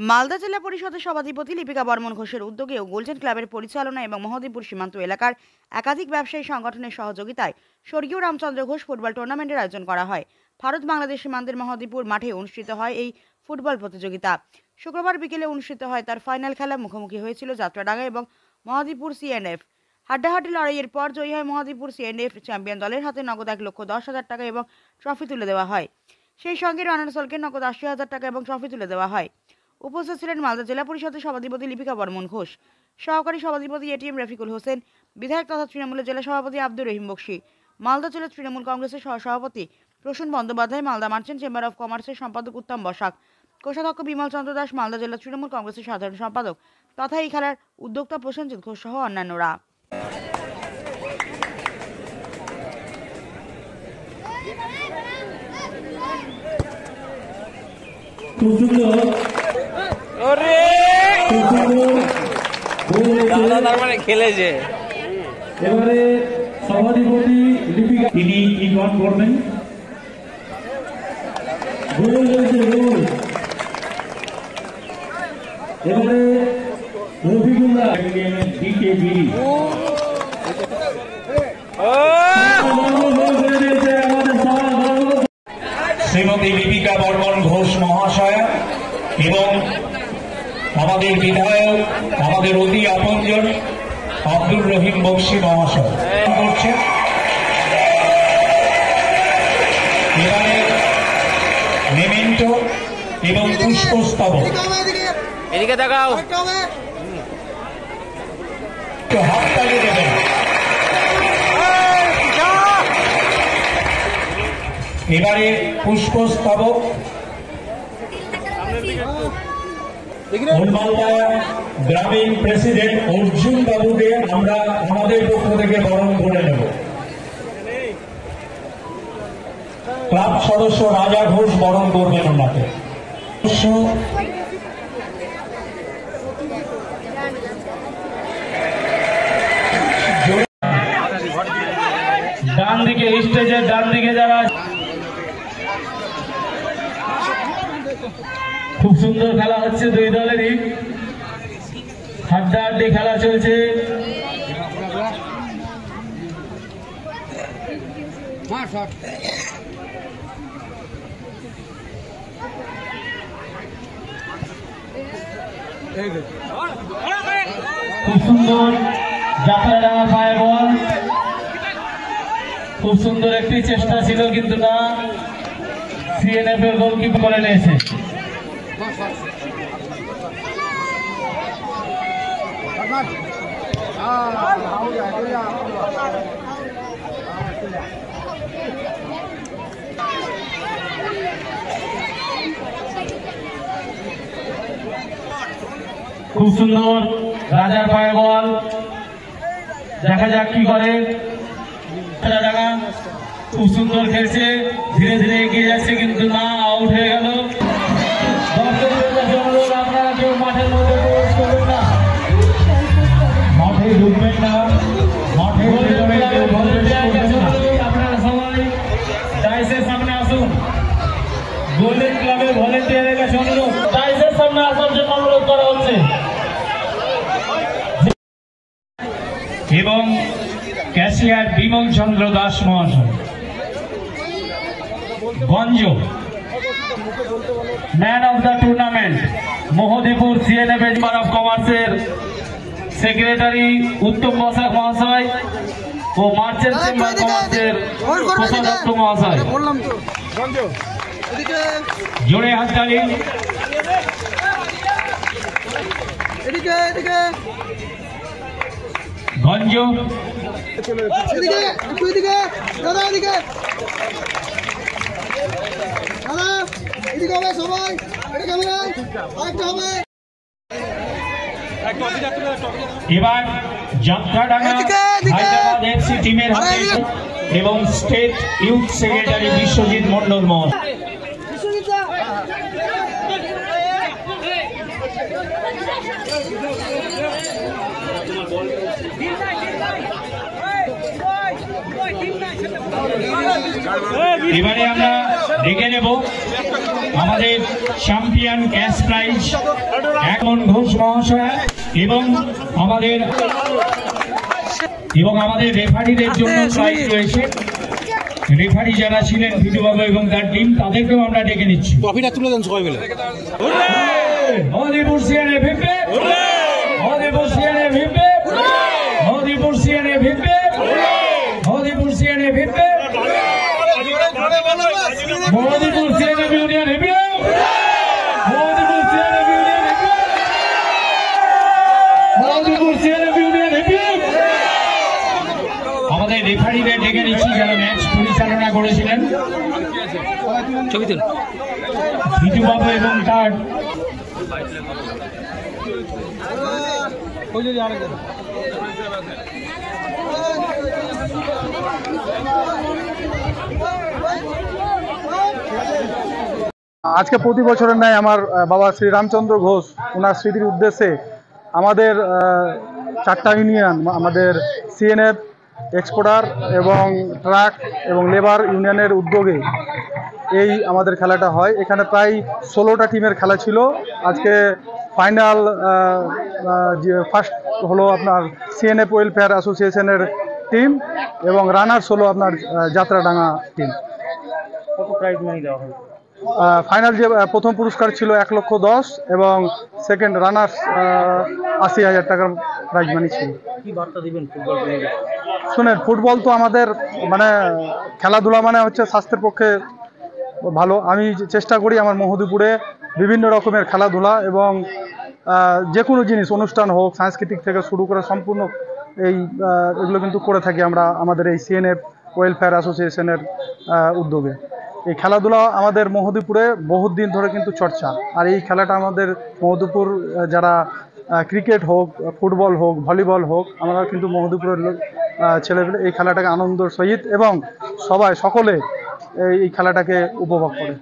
মালদা জেলা পরিষদের সভাধিপতি লিপিকা বর্মন ঘোষের উদ্যোগে ও গোল্ডেন ক্লাবের পরিচালনা এবং মহদীপুর সীমান্ত এলাকার একাধিক ব্যবসায়ী সংগঠনের সহযোগিতায় স্বর্গীয় রামচন্দ্র ঘোষ ফুটবল টুর্নামেন্টের আয়োজন করা হয়। ভারত বাংলাদেশ সীমান্তের মহদীপুর মাঠে অনুষ্ঠিত হয় এই ফুটবল প্রতিযোগিতা। শুক্রবার বিকেলে অনুষ্ঠিত হয় তার ফাইনাল খেলা। মুখোমুখি হয়েছিল যাত্রাডাঙ্গা এবং মহদীপুর সিএনএফ। হাড্ডাহাড্ডি লড়াইয়ের পর জয়ী হয় মহদীপুর সিএনএফ। চ্যাম্পিয়ন দলের হাতে নগদ 1,10,000 টাকা এবং ট্রফি তুলে দেওয়া হয়। সেই সঙ্গে রানার্স দলকে নগদ 80,000 টাকা এবং ট্রফি তুলে দেওয়া হয়। উপস্থিত ছিলেন মালদা জেলা পরিষদের সভাধিপতি লিপিকা বর্মন ঘোষ, সহকারী সভাধিপতি এটিএম রফিকুল হোসেন, বিধায়ক তথা তৃণমূলের জেলা সভাপতি আব্দুর রহিম বক্সি, মালদা জেলা তৃণমূল কংগ্রেসের সহসভাপতি Prasun Bandyopadhyay, Malda merchant chamber of কমার্সের সম্পাদক উত্তম বসাক, কোষাধ্যক্ষ বিমল চন্দ্র দাস, মালদা জেলা তৃণমূল কংগ্রেসের সাধারণ সম্পাদক তথা এই খেলার উদ্যোক্তা প্রসেনজিৎ ঘোষ সহ অন্যান্যরা। খেলেছে এবারে সভাধিপতি লিপিকা তিনি কি গান করবেন। এবারে রফিকুল্লাহ শ্রীমতী লিপিকা বর্মন ঘোষ মহাশয়া এবং আমাদের বিধায়ক, আমাদের অতি আপনজন আব্দুর রহিম বক্সি মহাশয় করছেন। এবারে মেমেন্টো এবং পুষ্পস্তবক এদিকে দেখাও, হাততালি দেবেন। এবারে পুষ্পস্তবক মালদা গ্রামীণ প্রেসিডেন্ট অর্জুন বাবুকে আমরা আমাদের পক্ষ থেকে বরণ করে নেব। ক্লাব সদস্য রাজা ঘোষ বরণ করবেন ওনাকে। ডান দিকে স্টেজের ডান দিকে যারা খুব সুন্দর খেলা হচ্ছে, দুই দলেরই হাড্ডাহাড্ডি খেলা চলছে। খুব সুন্দর যাত্রাডাঙ্গা ফায়ার বল, খুব সুন্দর একটি চেষ্টা ছিল কিন্তু না, সিএনএফ এর গোলকিপার করে নিয়েছে। খুব সুন্দর রাজার পায়ে বল, দেখা যাক কি করে। খুব সুন্দর খেলছে, ধীরে ধীরে এগিয়ে যাচ্ছে কিন্তু না, আউট হয়ে গেল। আপনারা কেউ মাঠের মধ্যে প্রবেশ করবেন না, মাঠে ঢুকবেন না, মাঠে আপনারা সবাই ডাইসের সামনে আসুন। গোল্ডেন ক্লাবের ভলেন্টিয়ারের কাছে অনুরোধ, ডাইসের সামনে আসার জন্য অনুরোধ করা হচ্ছে। এবং ক্যাশিয়ার বিমল চন্দ্র দাস মহাশয়। গঞ্জ man of the tournament Mohadipur CNF chamber of কমার্সের সেক্রেটারি উত্তম বসাক মহাশয় ও মার্চেন্ট চেম্বার কমার্সের কোষাধ্যক্ষ মহাশয়। জোরে হাততালি। গঞ্জ এবার যাত্রাডাঙ্গা হায়দ্রাবাদ এফসি টিমের হাতে এবং state youth secretary Biswajit Mondal মহাশয়। এবারে আমরা ডেকে নেব আমাদের চ্যাম্পিয়ন ক্যাশ প্রাইজ এখন ঘোষ মহাশয় এবং আমাদের রেফারিদের জন্য প্রাইজ রয়েছে। রেফারি যারা ছিলেন ভিটুবাবু এবং তার টিম, তাদেরকেও আমরা ডেকে নিচ্ছি। ট্রফিটা তুলে দেন সবাই মিলে। মহদীপুর সিএনএ ভিপে, মহদীপুর সিএনএ ভিপে, মহদীপুর সিএনএ ভিপে, মহদীপুর সিএনএ ভিপে, মহদীপুর সিএনএ ইউনিয়ন ভিপে, মহদীপুর সিএনএ ইউনিয়ন ভিপে, মহদীপুর সিএনএ ইউনিয়ন ভিপে। আমাদের রেফারিদের ডেকে নিচ্ছি যারা ম্যাচ পরিচালনা করেছিলেন, ছবি তুল। ভিটুবাবু এবং তার আজকে প্রতি বছরের ন্যায় আমার বাবা শ্রী রামচন্দ্র ঘোষ ওনার স্মৃতির উদ্দেশ্যে আমাদের 4টা ইউনিয়ন, আমাদের সিএনএফ, এক্সপোর্টার এবং ট্রাক এবং লেবার ইউনিয়নের উদ্যোগে এই আমাদের খেলাটা হয়। এখানে প্রায় 16টা টিমের খেলা ছিল। আজকে ফাইনাল যে ফার্স্ট হলো আপনার সিএনএফ ওয়েলফেয়ার অ্যাসোসিয়েশনের টিম এবং রানার্স হলো আপনার যাত্রাডাঙ্গা টিম। কত প্রাইজ মানি দেওয়া হবে? ফাইনাল যে প্রথম পুরস্কার ছিল 1,10,000 এবং সেকেন্ড রানার্স 80,000 টাকার প্রাইজ মানি ছিল। কি বার্তা দিবেন ফুটবল প্লেয়ারদের? শুনেন, ফুটবল তো আমাদের মানে খেলাধুলা মানে হচ্ছে স্বাস্থ্যের পক্ষে ভালো। আমি চেষ্টা করি আমার মহদীপুরে বিভিন্ন রকমের খেলাধুলা এবং যে কোনো জিনিস, অনুষ্ঠান হোক, সাংস্কৃতিক থেকে শুরু করে সম্পূর্ণ এগুলো কিন্তু করে থাকি আমরা আমাদের এই সিএনএফ ওয়েলফেয়ার অ্যাসোসিয়েশনের উদ্যোগে। এই খেলাধুলা আমাদের মহদীপুরে বহুত দিন ধরে কিন্তু চর্চা। আর এই খেলাটা আমাদের মহদীপুর যারা ক্রিকেট হোক, ফুটবল হোক, ভলিবল হোক, আমরা কিন্তু মহদীপুরের ছেলেপেলে এই খেলাটাকে আনন্দের সহিত এবং সকলে এই খেলাটাকে উপভোগ করে।